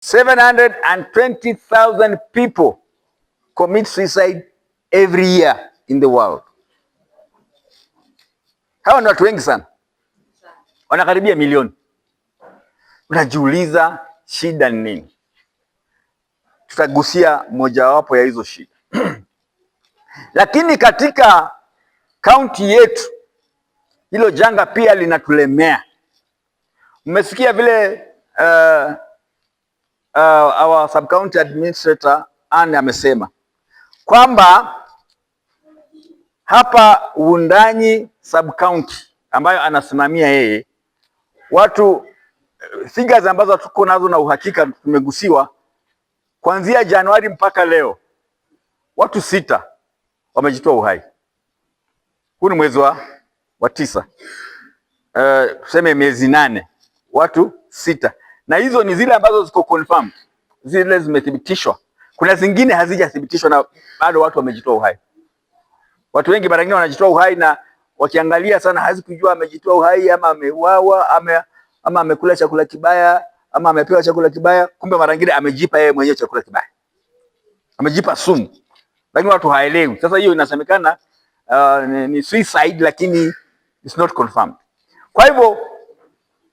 720,000 people commit suicide every year in the world. Hawa ni watu wengi sana, wanakaribia milioni. Unajiuliza shida ni nini? Tutagusia mojawapo ya hizo shida. Lakini katika kaunti yetu hilo janga pia linatulemea. Mmesikia vile our sub county administrator Anne amesema kwamba hapa Wundanyi sub county ambayo anasimamia yeye, watu figures ambazo tuko nazo na uhakika tumegusiwa, kuanzia Januari mpaka leo watu 6 wamejitoa uhai. Huu ni mwezi wa 9, tuseme miezi 8, watu 6, na hizo ni zile ambazo ziko confirmed, zile zimethibitishwa. Kuna zingine hazijathibitishwa na bado watu wamejitoa uhai. Watu wengi mara nyingine wanajitoa uhai na wakiangalia sana hazi kujua amejitoa uhai ama ameuawa ama amekula chakula kibaya ama amepewa chakula kibaya, kumbe mara nyingine amejipa yeye mwenyewe chakula kibaya, amejipa sumu, lakini watu haelewi. Sasa hiyo inasemekana ni suicide, lakini it's not confirmed. Kwa hivyo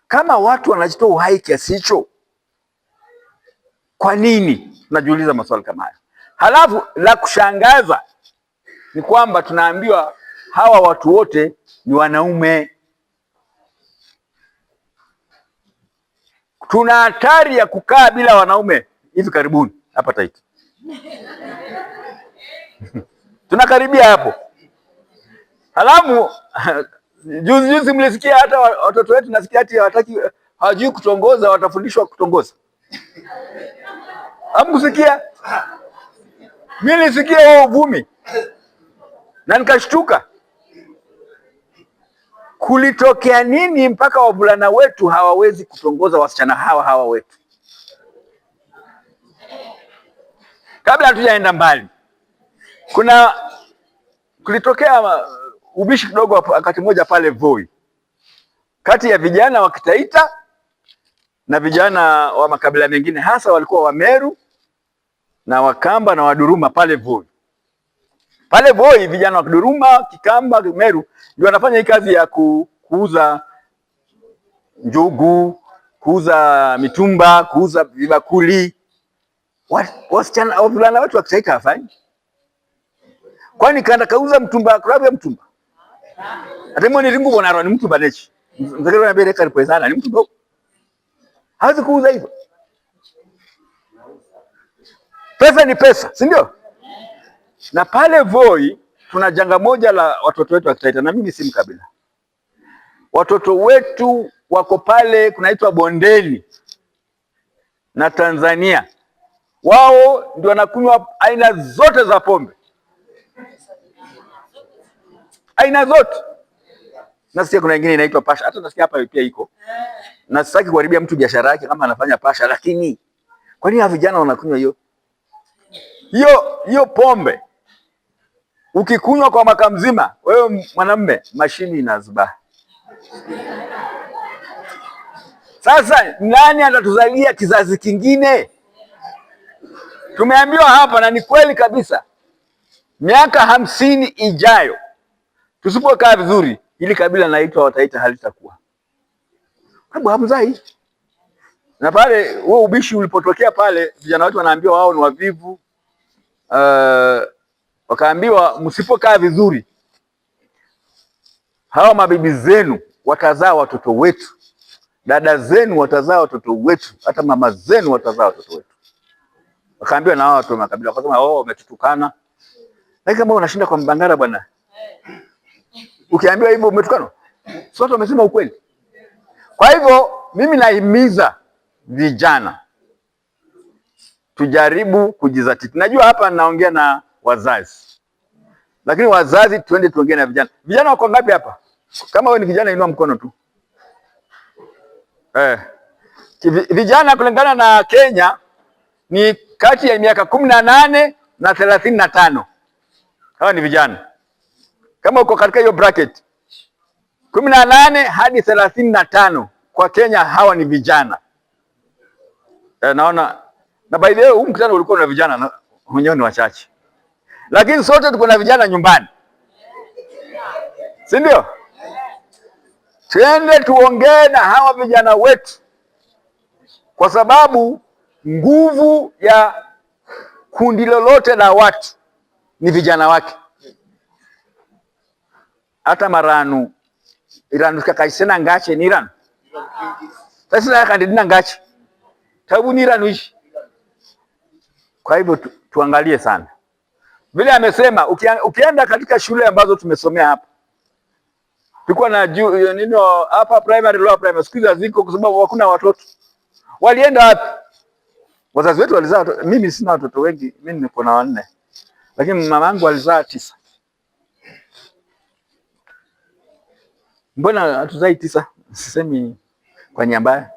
kama watu wanajitoa uhai kiasi hicho, kwa nini? Tunajiuliza maswali kama haya. Halafu la kushangaza ni kwamba tunaambiwa hawa watu wote ni wanaume. Tuna hatari ya kukaa bila wanaume hivi karibuni hapa Taita. Tunakaribia hapo. Halafu juzi mlisikia hata watoto wetu, nasikia ati hawajui kutongoza, watafundishwa kutongoza. Hamkusikia? Mimi nilisikia huo uvumi na nikashtuka. Kulitokea nini mpaka wavulana wetu hawawezi kutongoza wasichana hawa wetu? Kabla hatujaenda mbali, kulitokea ubishi kidogo wakati mmoja pale Voi, kati ya vijana wa Kitaita na vijana wa makabila mengine, hasa walikuwa Wameru na Wakamba na Waduruma pale Voi. Pale Voi vijana wa Kiduruma, Kikamba, Meru ndio wanafanya hii kazi ya kuuza njugu, kuuza mitumba, kuuza vibakuli. Wasichana wavulana wetu wakitaika hafanyi. Kwani kaenda kauza mtumba, klabu ya mtumba. Atemo ni ringu bonaro ni mtumba nechi. Mzakero na bere karipo sana ni mtumba. Hawezi kuuza hivyo. Pesa ni pesa, si ndio? Na pale Voi tuna janga moja la watoto wetu wa Kitaita, na mimi si mkabila. Watoto wetu wako pale kunaitwa Bondeni na Tanzania. Wao ndio wanakunywa aina zote za pombe. Aina zote. Nasikia kuna nyingine inaitwa Pasha. Hata nasikia hapa pia iko. Na sitaki kuharibia mtu biashara yake kama anafanya Pasha, lakini kwa nini vijana wanakunywa hiyo? Hiyo pombe ukikunywa kwa mwaka mzima, wewe mwanamume, mashini inazuba. Sasa nani atatuzalia kizazi kingine? Tumeambiwa hapa na ni kweli kabisa, miaka 50 ijayo tusipokaa vizuri, ili kabila naitwa Wataita halitakuwa. Sababu hamzai. Na pale huo ubishi ulipotokea pale, vijana wetu wanaambiwa wao ni wavivu. Wakaambiwa msipokaa vizuri, hawa mabibi zenu watazaa watoto wetu, dada zenu watazaa watoto wetu, hata mama zenu watazaa watoto wetu. Wakaambiwa na hao watu wa makabila, wakasema umetutukana. Lakini kama unashinda kwa mbangara bwana, ukiambiwa hivyo umetukana, sote wamesema ukweli. Kwa hivyo mimi nahimiza vijana tujaribu kujizatiti. Najua hapa naongea na wazazi, lakini wazazi twende tuongee na vijana. Vijana wako ngapi hapa? Kama wewe ni kijana inua mkono tu. Vijana kulingana na Kenya ni kati ya miaka 18 na 35. Hawa ni vijana. Kama uko katika hiyo bracket 18 hadi 35 kwa Kenya, hawa ni vijana. naona na by the way huu mkutano ulikuwa na vijana na wenyewe ni wachache, lakini sote tuko na vijana nyumbani, si ndio? Twende tuongee na hawa vijana wetu, kwa sababu nguvu ya kundi lolote la watu ni vijana wake. Hata maranu iranu kakaisena ngache ni iranu sasa kandidina ngache tabu ni iranu ishi. Kwa hivyo tuangalie sana vile amesema. Ukienda katika shule ambazo tumesomea hapa, tulikuwa na nino hapa primary, lower primary, siku ziko kwa sababu hakuna watoto. Walienda wapi? Wazazi wetu walizaa. Mimi sina watoto wengi, mimi niko na 4, lakini mama yangu alizaa 9. Mbona hatuzai 9? Sisemi kwa nyambaya.